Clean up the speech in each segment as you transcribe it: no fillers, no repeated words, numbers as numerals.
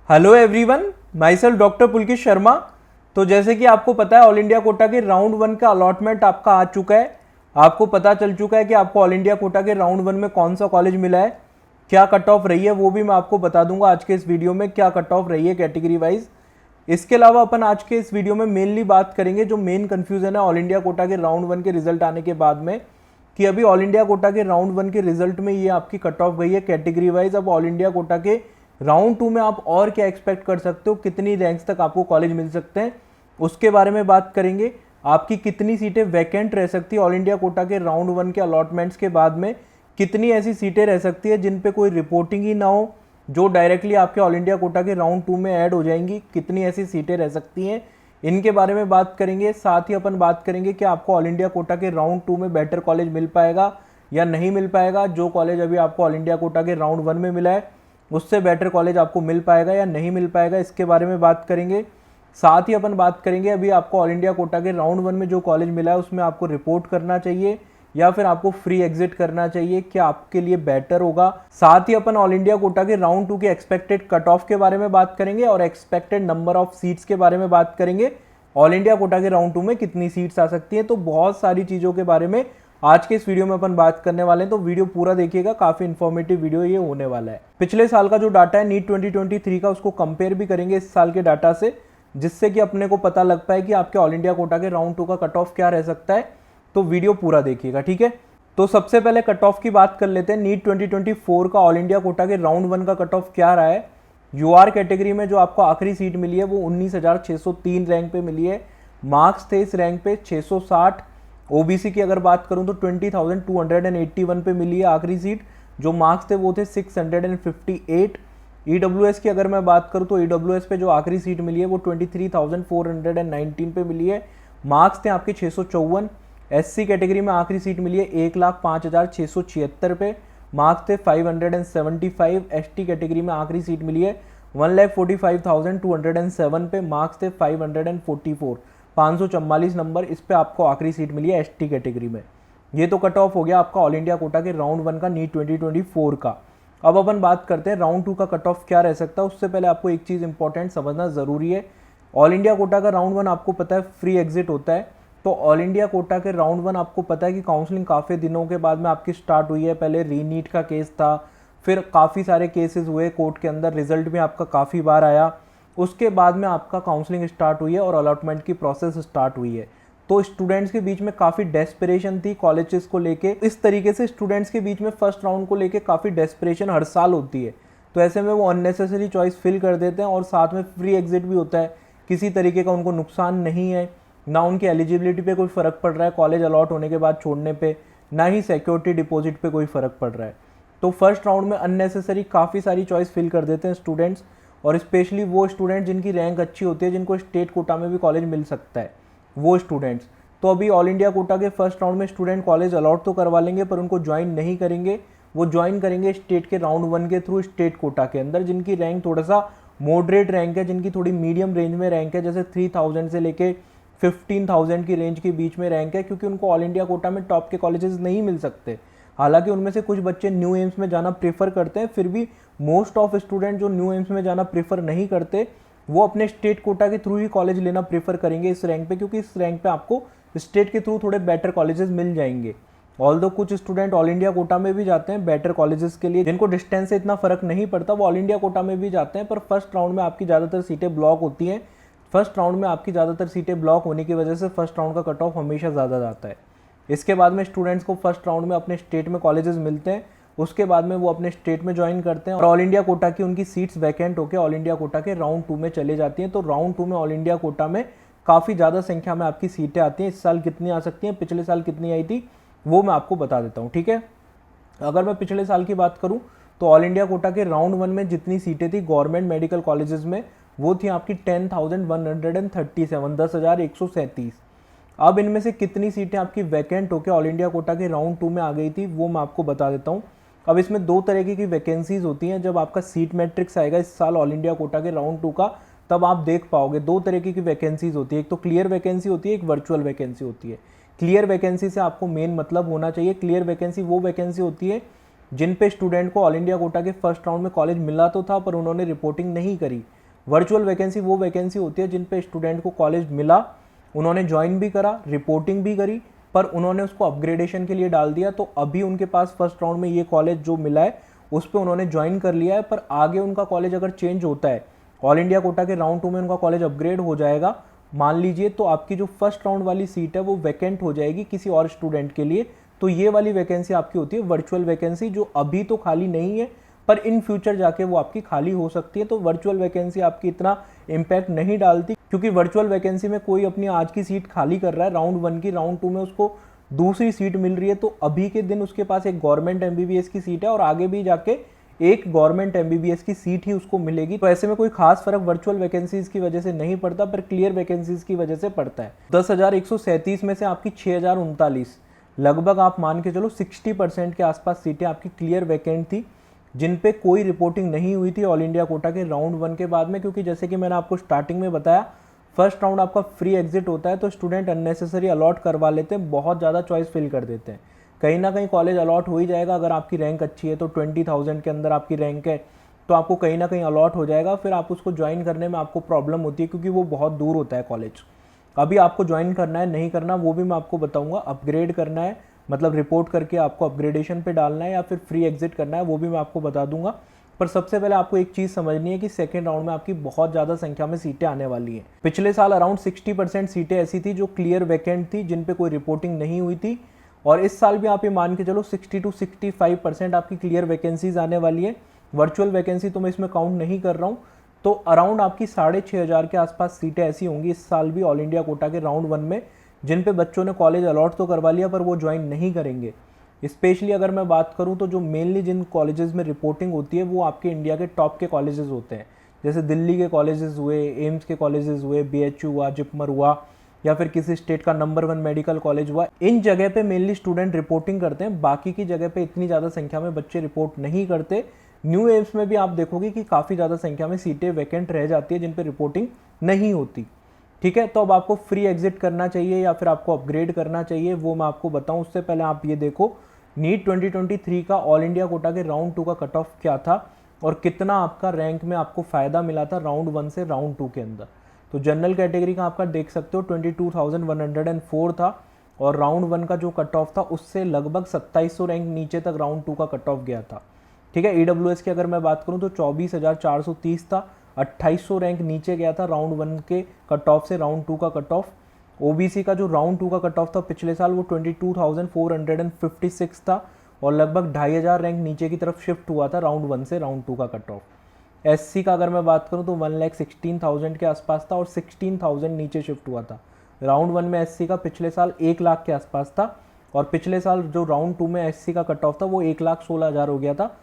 Hello everyone, myself doctor Pulkit Sharma. तो जैसे कि आपको पता है ऑल इंडिया कोटा के राउंड 1 का अलॉटमेंट आपका आ चुका है। आपको पता चल चुका है कि आपको ऑल इंडिया कोटा के राउंड 1 में कौन सा कॉलेज मिला है, क्या कट ऑफ रही है, वो भी मैं आपको बता दूंगा आज के इस वीडियो में क्या कट ऑफ रही है कैटेगरी वाइज। इसके अलावा अपन आज के इस वीडियो में मेनली बात करेंगे जो मेन कंफ्यूजन है ऑल इंडिया कोटा के राउंड 1 के रिजल्ट आने के बाद में, कि अभी ऑल इंडिया कोटा के राउंड 1 के रिजल्ट में ये आपकी कट ऑफ गई है कैटेगरी वाइज। अब ऑल इंडिया कोटा के राउंड 2 में आप और क्या एक्सपेक्ट कर सकते हो, कितनी रैंक्स तक आपको कॉलेज मिल सकते हैं, उसके बारे में बात करेंगे। आपकी कितनी सीटें वैकेंट रह सकती है ऑल इंडिया कोटा के राउंड 1 के अलॉटमेंट्स के बाद में, कितनी ऐसी सीटें रह सकती है जिन पे कोई रिपोर्टिंग ही ना हो, जो डायरेक्टली आपके ऑल इंडिया कोटा के राउंड 2 में ऐड हो जाएंगी, कितनी ऐसी सीटें रह सकती हैं, इनके बारे में बात करेंगे। साथ ही अपन बात करेंगे कि आपको ऑल इंडिया कोटा के राउंड 2 में बेटर कॉलेज मिल पाएगा या नहीं मिल पाएगा। जो कॉलेज अभी आपको ऑल इंडिया कोटा के राउंड 1 में मिला है उससे बेटर कॉलेज आपको मिल पाएगा या नहीं मिल पाएगा, इसके बारे में बात करेंगे। साथ ही अपन बात करेंगे अभी आपको ऑल इंडिया कोटा के राउंड 1 में जो कॉलेज मिला है उसमें आपको रिपोर्ट करना चाहिए या फिर आपको फ्री एग्जिट करना चाहिए, क्या आपके लिए बेटर होगा। साथ ही अपन ऑल इंडिया कोटा के राउंड 2 के एक्सपेक्टेड कट ऑफ के बारे में बात करेंगे और एक्सपेक्टेड नंबर ऑफ सीट्स के बारे में बात करेंगे। ऑल इंडिया कोटा के राउंड 2 में कितनी सीट्स आ सकती हैं, तो बहुत सारी चीज़ों के बारे में आज के इस वीडियो में अपन बात करने वाले हैं। तो वीडियो पूरा देखिएगा, काफी इन्फॉर्मेटिव वीडियो ये होने वाला है। पिछले साल का जो डाटा है नीट 2023 का, उसको कंपेयर भी करेंगे इस साल के डाटा से, जिससे कि अपने को पता लग पाए कि आपके ऑल इंडिया कोटा के राउंड 2 का कट ऑफ क्या रह सकता है। तो वीडियो पूरा देखिएगा, ठीक है। तो सबसे पहले कट ऑफ की बात कर लेते हैं। नीट 2024 का ऑल इंडिया कोटा के राउंड 1 का कट ऑफ क्या रहा है। यूआर कैटेगरी में जो आपको आखिरी सीट मिली है वो 19,603 रैंक पे मिली है। मार्क्स थे इस रैंक पे 660। ओबीसी की अगर बात करूं तो 20,281 पे मिली है आखिरी सीट, जो मार्क्स थे वो थे 658। ईडब्ल्यूएस की अगर मैं बात करूं तो ईडब्ल्यूएस पे जो आखिरी सीट मिली है वो 23,419 पे मिली है, मार्क्स थे आपके 654। एससी कैटेगरी में आखिरी सीट मिली है 1,05,676 पे, मार्क्स थे 575। एसटी कैटेगरी में आखिरी सीट मिली है 1,45,207 पे, मार्क्स थे 544। 544 नंबर इस पे आपको आखिरी सीट मिली है एसटी कैटेगरी में। ये तो कट ऑफ हो गया आपका ऑल इंडिया कोटा के राउंड 1 का नीट 2024 का। अब अपन बात करते हैं राउंड 2 का कट ऑफ क्या रह सकता है। उससे पहले आपको एक चीज़ इंपॉर्टेंट समझना ज़रूरी है। ऑल इंडिया कोटा का राउंड 1 आपको पता है फ्री एग्जिट होता है। तो ऑल इंडिया कोटा के राउंड 1 आपको पता है कि काउंसलिंग काफ़ी दिनों के बाद में आपकी स्टार्ट हुई है। पहले रीनीट का केस था, फिर काफ़ी सारे केसेस हुए कोर्ट के अंदर, रिजल्ट भी आपका काफ़ी बार आया, उसके बाद में आपका काउंसलिंग स्टार्ट हुई है और अलॉटमेंट की प्रोसेस स्टार्ट हुई है। तो स्टूडेंट्स के बीच में काफ़ी डेस्परेशन थी कॉलेजेस को लेके। इस तरीके से स्टूडेंट्स के बीच में फर्स्ट राउंड को लेके काफ़ी डेस्परेशन हर साल होती है। तो ऐसे में वो अननेसेसरी चॉइस फिल कर देते हैं और साथ में फ्री एग्जिट भी होता है। किसी तरीके का उनको नुकसान नहीं है, ना उनकी एलिजिबिलिटी पे कोई फ़र्क पड़ रहा है कॉलेज अलॉट होने के बाद छोड़ने पे, ना ही सिक्योरिटी डिपॉजिट पे कोई फ़र्क पड़ रहा है। तो फर्स्ट राउंड में अननेसेसरी काफ़ी सारी चॉइस फिल कर देते हैं स्टूडेंट्स, और स्पेशली वो स्टूडेंट जिनकी रैंक अच्छी होती है, जिनको स्टेट कोटा में भी कॉलेज मिल सकता है, वो स्टूडेंट्स। तो अभी ऑल इंडिया कोटा के फर्स्ट राउंड में स्टूडेंट कॉलेज अलॉट तो करवा लेंगे पर उनको ज्वाइन नहीं करेंगे। वो ज्वाइन करेंगे स्टेट के राउंड 1 के थ्रू, स्टेट कोटा के अंदर, जिनकी रैंक थोड़ा सा मॉडरेट रैंक है, जिनकी थोड़ी मीडियम रेंज में रैंक है, जैसे 3,000 से लेके 15,000 की रेंज के बीच में रैंक है, क्योंकि उनको ऑल इंडिया कोटा में टॉप के कॉलेजेस नहीं मिल सकते। हालांकि उनमें से कुछ बच्चे न्यू एम्स में जाना प्रेफर करते हैं, फिर भी मोस्ट ऑफ स्टूडेंट जो न्यू एम्स में जाना प्रेफर नहीं करते वो अपने स्टेट कोटा के थ्रू ही कॉलेज लेना प्रेफर करेंगे इस रैंक पे, क्योंकि इस रैंक पे आपको स्टेट के थ्रू थोड़े बेटर कॉलेजेस मिल जाएंगे। ऑल्दो कुछ स्टूडेंट ऑल इंडिया कोटा में भी जाते हैं बेटर कॉलेजेस के लिए, जिनको डिस्टेंस से इतना फर्क नहीं पड़ता, वो ऑल इंडिया कोटा में भी जाते हैं। पर फर्स्ट राउंड में आपकी ज़्यादातर सीटें ब्लॉक होती हैं। फर्स्ट राउंड में आपकी ज़्यादातर सीटें ब्लॉक होने की वजह से फर्स्ट राउंड का कट ऑफ हमेशा ज़्यादा जाता है। इसके बाद में स्टूडेंट्स को फर्स्ट राउंड में अपने स्टेट में कॉलेजेस मिलते हैं, उसके बाद में वो अपने स्टेट में ज्वाइन करते हैं और ऑल इंडिया कोटा की उनकी सीट्स वैकेंट होकर ऑल इंडिया कोटा के राउंड 2 में चले जाती हैं। तो राउंड 2 में ऑल इंडिया कोटा में काफ़ी ज़्यादा संख्या में आपकी सीटें आती हैं। इस साल कितनी आ सकती हैं, पिछले साल कितनी आई थी, वो मैं आपको बता देता हूँ, ठीक है। अगर मैं पिछले साल की बात करूँ तो ऑल इंडिया कोटा के राउंड 1 में जितनी सीटें थी गवर्नमेंट मेडिकल कॉलेजेस में, वो थी आपकी 10,137, 10,137। अब इनमें से कितनी सीटें आपकी वैकेंट होकर ऑल इंडिया कोटा के राउंड 2 में आ गई थी, वो मैं आपको बता देता हूँ। अब इसमें दो तरीके की वैकेंसीज होती हैं। जब आपका सीट मैट्रिक्स आएगा इस साल ऑल इंडिया कोटा के राउंड 2 का, तब आप देख पाओगे दो तरीके की वैकेंसीज होती है। एक तो क्लियर वैकेंसी होती है, एक वर्चुअल वैकेंसी होती है। क्लियर वैकेंसी से आपको मेन मतलब होना चाहिए, क्लियर वैकेंसी वो वैकेंसी होती है जिन पे स्टूडेंट को ऑल इंडिया कोटा के फर्स्ट राउंड में कॉलेज मिला तो था पर उन्होंने रिपोर्टिंग नहीं करी। वर्चुअल वैकेंसी वो वैकेंसी होती है जिन पे स्टूडेंट को कॉलेज मिला, उन्होंने ज्वाइन भी करा, रिपोर्टिंग भी करी, पर उन्होंने उसको अपग्रेडेशन के लिए डाल दिया, तो अभी उनके पास फर्स्ट राउंड में ये कॉलेज जो मिला है उस पर उन्होंने ज्वाइन कर लिया है, पर आगे उनका कॉलेज अगर चेंज होता है, ऑल इंडिया कोटा के राउंड 2 में उनका कॉलेज अपग्रेड हो जाएगा मान लीजिए, तो आपकी जो फर्स्ट राउंड वाली सीट है वो वैकेंट हो जाएगी किसी और स्टूडेंट के लिए। तो ये वाली वैकेंसी आपकी होती है वर्चुअल वैकेंसी, जो अभी तो खाली नहीं है पर इन फ्यूचर जाके वो आपकी खाली हो सकती है। तो वर्चुअल वैकेंसी आपकी इतना इम्पैक्ट नहीं डालती, क्योंकि वर्चुअल वैकेंसी में कोई अपनी आज की सीट खाली कर रहा है राउंड 1 की, राउंड 2 में उसको दूसरी सीट मिल रही है, तो अभी के दिन उसके पास एक गवर्नमेंट एमबीबीएस की सीट है और आगे भी जाके एक गवर्नमेंट एमबीबीएस की सीट ही उसको मिलेगी। तो ऐसे में कोई खास फर्क वर्चुअल वैकेंसीज की वजह से नहीं पड़ता, पर क्लियर वैकेंसीज की वजह से पड़ता है। 10,137 में से आपकी 6,039, लगभग आप मान के चलो 60% के आसपास सीटें आपकी क्लियर वैकेंट थी, जिन पे कोई रिपोर्टिंग नहीं हुई थी ऑल इंडिया कोटा के राउंड 1 के बाद में। क्योंकि जैसे कि मैंने आपको स्टार्टिंग में बताया, फर्स्ट राउंड आपका फ्री एग्जिट होता है, तो स्टूडेंट अननेसेसरी अलॉट करवा लेते हैं, बहुत ज़्यादा चॉइस फिल कर देते हैं। कहीं ना कहीं कॉलेज अलॉट हो ही जाएगा, अगर आपकी रैंक अच्छी है तो 20,000 के अंदर आपकी रैंक है तो आपको कहीं ना कहीं अलॉट हो जाएगा, फिर आप उसको ज्वाइन करने में आपको प्रॉब्लम होती है क्योंकि वो बहुत दूर होता है कॉलेज। अभी आपको ज्वाइन करना है नहीं करना वो भी मैं आपको बताऊंगा, अपग्रेड करना है मतलब रिपोर्ट करके आपको अपग्रेडेशन पे डालना है या फिर फ्री एग्जिट करना है वो भी मैं आपको बता दूंगा। पर सबसे पहले आपको एक चीज़ समझनी है कि सेकेंड राउंड में आपकी बहुत ज़्यादा संख्या में सीटें आने वाली हैं। पिछले साल अराउंड 60% सीटें ऐसी थी जो क्लियर वैकेंट थी, जिन पे कोई रिपोर्टिंग नहीं हुई थी, और इस साल भी आप ये मान के चलो 60 to 65% आपकी क्लियर वैकेंसीज आने वाली है। वर्चुअल वैकेंसी तो मैं इसमें काउंट नहीं कर रहा हूँ, तो अराउंड आपकी 6,500 के आसपास सीटें ऐसी होंगी इस साल भी ऑल इंडिया कोटा के राउंड 1 में, जिन पे बच्चों ने कॉलेज अलॉट तो करवा लिया पर वो ज्वाइन नहीं करेंगे। स्पेशली अगर मैं बात करूँ तो जो मेनली जिन कॉलेजेस में रिपोर्टिंग होती है वो आपके इंडिया के टॉप के कॉलेजेस होते हैं, जैसे दिल्ली के कॉलेजेस हुए, एम्स के कॉलेजेस हुए, BHU हुआ, जिपमर हुआ, या फिर किसी स्टेट का नंबर 1 मेडिकल कॉलेज हुआ। इन जगह पे मेनली स्टूडेंट रिपोर्टिंग करते हैं, बाकी की जगह पे इतनी ज़्यादा संख्या में बच्चे रिपोर्ट नहीं करते। न्यू एम्स में भी आप देखोगे कि काफ़ी ज़्यादा संख्या में सीटें वैकेंट रह जाती है जिन पे रिपोर्टिंग नहीं होती। ठीक है, तो अब आपको फ्री एग्जिट करना चाहिए या फिर आपको अपग्रेड करना चाहिए वो मैं आपको बताऊं। उससे पहले आप ये देखो नीट 2023 का ऑल इंडिया कोटा के राउंड 2 का कट ऑफ क्या था और कितना आपका रैंक में आपको फ़ायदा मिला था राउंड 1 से राउंड 2 के अंदर। तो जनरल कैटेगरी का आपका देख सकते हो 22,104 था, और राउंड 1 का जो कट ऑफ था उससे लगभग 2700 रैंक नीचे तक राउंड 2 का कट ऑफ गया था। ठीक है, EWS की अगर मैं बात करूं तो 24,430 था, 2800 रैंक नीचे गया था राउंड 1 के कट ऑफ से राउंड 2 का कट ऑफ। OBC का जो राउंड 2 का कट ऑफ था पिछले साल वो 22,456 था, और लगभग 2,500 रैंक नीचे की तरफ शिफ्ट हुआ था राउंड 1 से राउंड 2 का कट ऑफ। SC का अगर मैं बात करूं तो 1,16,000 के आसपास था और 16,000 नीचे शिफ्ट हुआ था। राउंड 1 में SC का पिछले साल 1 लाख के आसपास था, और पिछले साल जो राउंड 2 में SC का कट ऑफ था वो 1,16,000 हो गया था।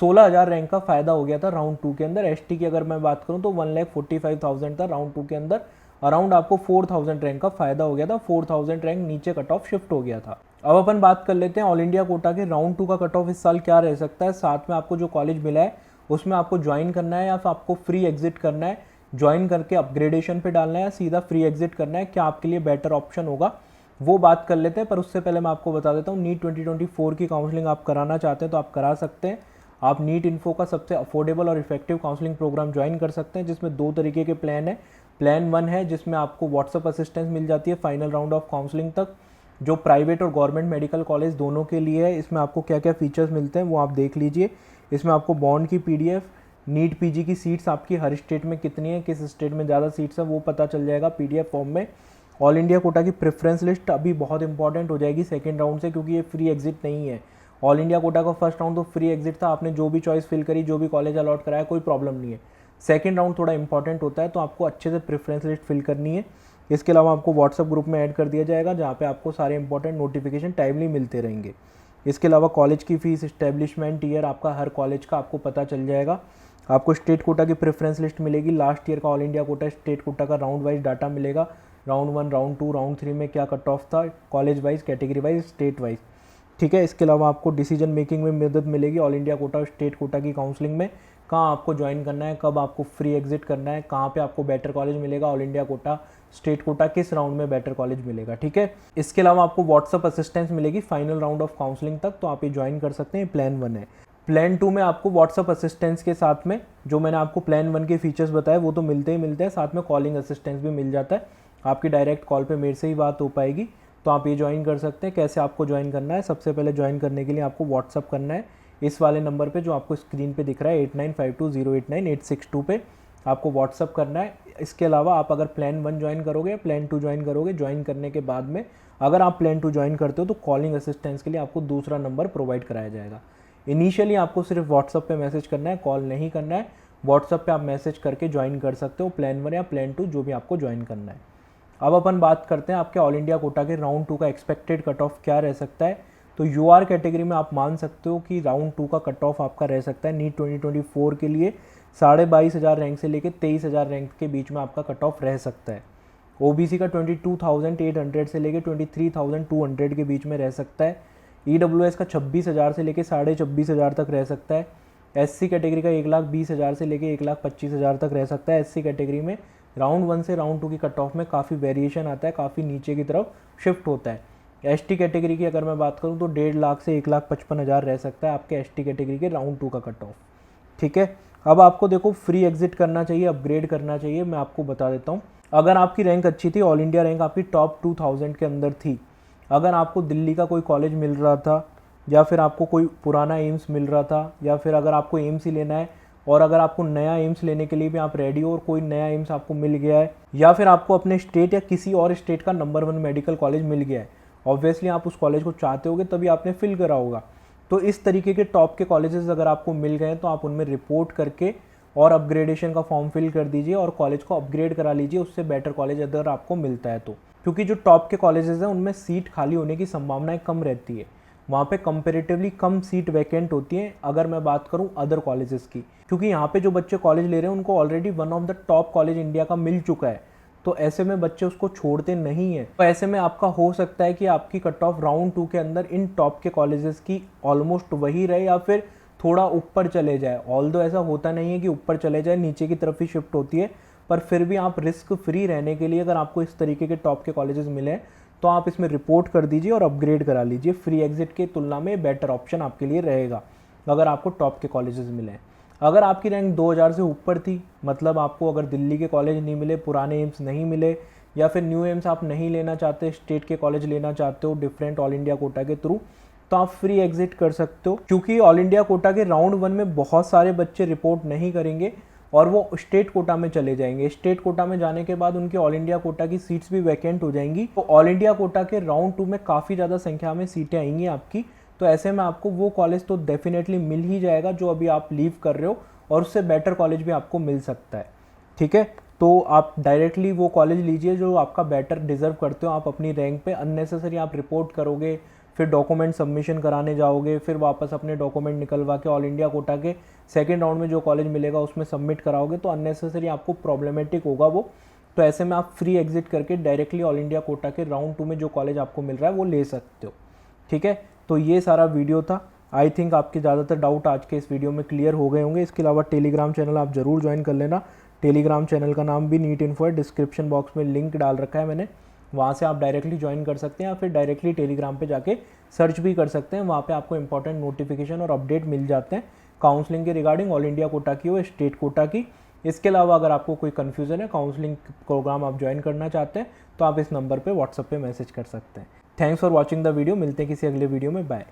16,000 रैंक का फायदा हो गया था राउंड 2 के अंदर। ST की अगर मैं बात करूं तो 1,45,000 था राउंड 2 के अंदर, अराउंड आपको 4,000 रैंक का फायदा हो गया था, 4,000 रैंक नीचे कट ऑफ शिफ्ट हो गया था। अब अपन बात कर लेते हैं ऑल इंडिया कोटा के राउंड 2 का कट ऑफ इस साल क्या रह सकता है। साथ में आपको जो कॉलेज मिला है उसमें आपको ज्वाइन करना है या फिर आपको फ्री एग्जिट करना है, ज्वाइन करके अपग्रेडेशन पे डालना है या सीधा फ्री एग्जिट करना है, क्या आपके लिए बेटर ऑप्शन होगा वो बात कर लेते हैं। पर उससे पहले मैं आपको बता देता हूँ नीट 2024 की काउंसलिंग आप कराना चाहते हैं तो आप करा सकते हैं। आप नीट इन्फो का सबसे अफोर्डेबल और इफेक्टिव काउंसलिंग प्रोग्राम ज्वाइन कर सकते हैं, जिसमें 2 तरीके के प्लान है। प्लान 1 है जिसमें आपको व्हाट्सअप असिस्टेंस मिल जाती है फाइनल राउंड ऑफ काउंसलिंग तक, जो प्राइवेट और गवर्नमेंट मेडिकल कॉलेज दोनों के लिए है। इसमें आपको क्या क्या फीचर्स मिलते हैं वो आप देख लीजिए। इसमें आपको बॉन्ड की PDF, नीट PG की सीट्स आपकी हर स्टेट में कितनी है, किस स्टेट में ज़्यादा सीट्स है वो पता चल जाएगा PDF फॉर्म में। ऑल इंडिया कोटा की प्रेफरेंस लिस्ट अभी बहुत इंपॉर्टेंट हो जाएगी सेकेंड राउंड से, क्योंकि ये फ्री एग्जिट नहीं है। ऑल इंडिया कोटा का फर्स्ट राउंड तो फ्री एग्जिट था, आपने जो भी चॉइस फिल करी, जो भी कॉलेज अलॉट कराया, कोई प्रॉब्लम नहीं है। सेकेंड राउंड थोड़ा इंपॉर्टेंट होता है, तो आपको अच्छे से प्रेफरेंस लिस्ट फिल करनी है। इसके अलावा आपको व्हाट्सअप ग्रुप में ऐड कर दिया जाएगा, जहाँ पे आपको सारे इंपॉर्टेंट नोटिफिकेशन टाइमली मिलते रहेंगे। इसके अलावा कॉलेज की फीस, इस्टेब्लिशमेंट ईयर आपका हर कॉलेज का आपको पता चल जाएगा। आपको स्टेट कोटा की प्रेफरेंस लिस्ट मिलेगी, लास्ट ईयर का all India quota state quota का राउंड वाइज डाटा मिलेगा, राउंड 1, राउंड 2, राउंड 3 में क्या कट ऑफ था, college wise, category wise, state wise. ठीक है, इसके अलावा आपको डिसीजन मेकिंग में मदद मिलेगी ऑल इंडिया कोटा और स्टेट कोटा की काउंसलिंग में, कहाँ आपको ज्वाइन करना है, कब आपको फ्री एग्जिट करना है, कहाँ पे आपको बेटर कॉलेज मिलेगा, all India quota, state quota, किस राउंड में बेटर कॉलेज मिलेगा। ठीक है, इसके अलावा आपको व्हाट्सअप असिस्टेंस मिलेगी फाइनल राउंड ऑफ काउंसलिंग तक, तो आप ये ज्वाइन कर सकते हैं। प्लान 1 है। प्लान 2 में आपको व्हाट्सअप असिस्टेंस के साथ में जो मैंने आपको प्लान 1 के फीचर्स बताए वो तो मिलते ही मिलते हैं, साथ में कॉलिंग असिस्टेंस भी मिल जाता है। आपकी डायरेक्ट कॉल पे मेरे से ही बात हो पाएगी, तो आप ये ज्वाइन कर सकते हैं। कैसे आपको ज्वाइन करना है, सबसे पहले ज्वाइन करने के लिए आपको व्हाट्सअप करना है इस वाले नंबर पे जो आपको स्क्रीन पे दिख रहा है 8952089862 पे आपको व्हाट्सअप करना है। इसके अलावा आप अगर प्लान 1 ज्वाइन करोगे या प्लान 2 ज्वाइन करोगे, ज्वाइन करने के बाद में अगर आप प्लान 2 ज्वाइन करते हो तो कॉलिंग असिस्टेंस के लिए आपको दूसरा नंबर प्रोवाइड कराया जाएगा। इनिशियली आपको सिर्फ व्हाट्सअप पे मैसेज करना है, कॉल नहीं करना है। व्हाट्सअप पे आप मैसेज करके ज्वाइन कर सकते हो प्लान 1 या प्लान 2 जो भी आपको ज्वाइन करना है। अब अपन बात करते हैं आपके ऑल इंडिया कोटा के राउंड 2 का एक्सपेक्टेड कट ऑफ क्या रह सकता है। तो यूआर कैटेगरी में आप मान सकते हो कि राउंड 2 का कट ऑफ आपका रह सकता है नीट 2024 के लिए 22,500 रैंक से लेकर 23,000 रैंक के बीच में आपका कट ऑफ रह सकता है। ओबीसी का 22,800 से लेकर 23,200 के बीच में रह सकता है। ईडब्ल्यूएस का 26,000 से लेकर 26,500 तक रह सकता है। एससी कैटेगरी का 1,20,000 से लेकर 1,25,000 तक रह सकता है। एससी कैटेगरी में राउंड 1 से राउंड 2 की कट ऑफ में काफ़ी वेरिएशन आता है, काफ़ी नीचे की तरफ शिफ्ट होता है। एसटी कैटेगरी की अगर मैं बात करूं तो 1.5 लाख से 1,55,000 रह सकता है आपके एसटी कैटेगरी के राउंड 2 का कट ऑफ। ठीक है, अब आपको देखो फ्री एग्जिट करना चाहिए, अपग्रेड करना चाहिए, मैं आपको बता देता हूँ। अगर आपकी रैंक अच्छी थी, ऑल इंडिया रैंक आपकी टॉप 2000 के अंदर थी, अगर आपको दिल्ली का कोई कॉलेज मिल रहा था या फिर आपको कोई पुराना एम्स मिल रहा था या फिर अगर आपको एम्स ही लेना है और अगर आपको नया एम्स लेने के लिए भी आप रेडी हो और कोई नया एम्स आपको मिल गया है या फिर आपको अपने स्टेट या किसी और स्टेट का नंबर 1 मेडिकल कॉलेज मिल गया है, ऑब्वियसली आप उस कॉलेज को चाहते होगे तभी आपने फिल करा होगा। तो इस तरीके के टॉप के कॉलेजेस अगर आपको मिल गए तो आप उनमें रिपोर्ट करके और अपग्रेडेशन का फॉर्म फिल कर दीजिए और कॉलेज को अपग्रेड करा लीजिए, उससे बेटर कॉलेज अगर आपको मिलता है तो। क्योंकि जो टॉप के कॉलेजेस हैं उनमें सीट खाली होने की संभावनाएं कम रहती है, वहाँ पे कंपेरेटिवली कम सीट वैकेंट होती हैं अगर मैं बात करूँ अदर कॉलेजेस की। क्योंकि यहाँ पे जो बच्चे कॉलेज ले रहे हैं उनको already one of the top college India का मिल चुका है, तो ऐसे में बच्चे उसको छोड़ते नहीं हैं। तो ऐसे में आपका हो सकता है कि आपकी कट ऑफ राउंड 2 के अंदर इन टॉप के कॉलेजेस की ऑलमोस्ट वही रहे या फिर थोड़ा ऊपर चले जाए। ऑल्दो ऐसा होता नहीं है कि ऊपर चले जाए, नीचे की तरफ ही शिफ्ट होती है, पर फिर भी आप रिस्क फ्री रहने के लिए अगर आपको इस तरीके के टॉप के कॉलेजेस मिले तो आप इसमें रिपोर्ट कर दीजिए और अपग्रेड करा लीजिए। फ्री एग्जिट के तुलना में बेटर ऑप्शन आपके लिए रहेगा अगर आपको टॉप के कॉलेजेस मिले। अगर आपकी रैंक 2000 से ऊपर थी, मतलब आपको अगर दिल्ली के कॉलेज नहीं मिले, पुराने एम्स नहीं मिले या फिर न्यू एम्स आप नहीं लेना चाहते, स्टेट के कॉलेज लेना चाहते हो डिफरेंट ऑल इंडिया कोटा के थ्रू, तो आप फ्री एग्जिट कर सकते हो। क्योंकि ऑल इंडिया कोटा के राउंड 1 में बहुत सारे बच्चे रिपोर्ट नहीं करेंगे और वो स्टेट कोटा में चले जाएंगे। स्टेट कोटा में जाने के बाद उनकी ऑल इंडिया कोटा की सीट्स भी वैकेंट हो जाएंगी, तो ऑल इंडिया कोटा के राउंड 2 में काफ़ी ज़्यादा संख्या में सीटें आएंगी आपकी। तो ऐसे में आपको वो कॉलेज तो डेफिनेटली मिल ही जाएगा जो अभी आप लीव कर रहे हो, और उससे बेटर कॉलेज भी आपको मिल सकता है। ठीक है, तो आप डायरेक्टली वो कॉलेज लीजिए जो आपका बेटर डिजर्व करते हो। आप अपनी रैंक पे अननेसेसरी आप रिपोर्ट करोगे, फिर डॉक्यूमेंट सबमिशन कराने जाओगे, फिर वापस अपने डॉक्यूमेंट निकलवा के ऑल इंडिया कोटा के सेकंड राउंड में जो कॉलेज मिलेगा उसमें सबमिट कराओगे, तो अननेसेसरी आपको प्रॉब्लमेटिक होगा वो। तो ऐसे में आप फ्री एग्जिट करके डायरेक्टली ऑल इंडिया कोटा के राउंड 2 में जो कॉलेज आपको मिल रहा है वो ले सकते हो। ठीक है, तो ये सारा वीडियो था। आई थिंक आपके ज़्यादातर डाउट आज के इस वीडियो में क्लियर हो गए होंगे। इसके अलावा टेलीग्राम चैनल आप ज़रूर ज्वाइन कर लेना। टेलीग्राम चैनल का नाम भी नीट इन्फो है, डिस्क्रिप्शन बॉक्स में लिंक डाल रखा है मैंने, वहाँ से आप डायरेक्टली ज्वाइन कर सकते हैं या फिर डायरेक्टली टेलीग्राम पे जाके सर्च भी कर सकते हैं। वहाँ पे आपको इंपॉर्टेंट नोटिफिकेशन और अपडेट मिल जाते हैं काउंसलिंग के रिगार्डिंग, ऑल इंडिया कोटा की हो, स्टेट कोटा की। इसके अलावा अगर आपको कोई कन्फ्यूज़न है, काउंसलिंग प्रोग्राम आप ज्वाइन करना चाहते हैं, तो आप इस नंबर पर व्हाट्सएप पर मैसेज कर सकते हैं। Thanks for watching the video. मिलते हैं किसी अगले वीडियो में। बाय।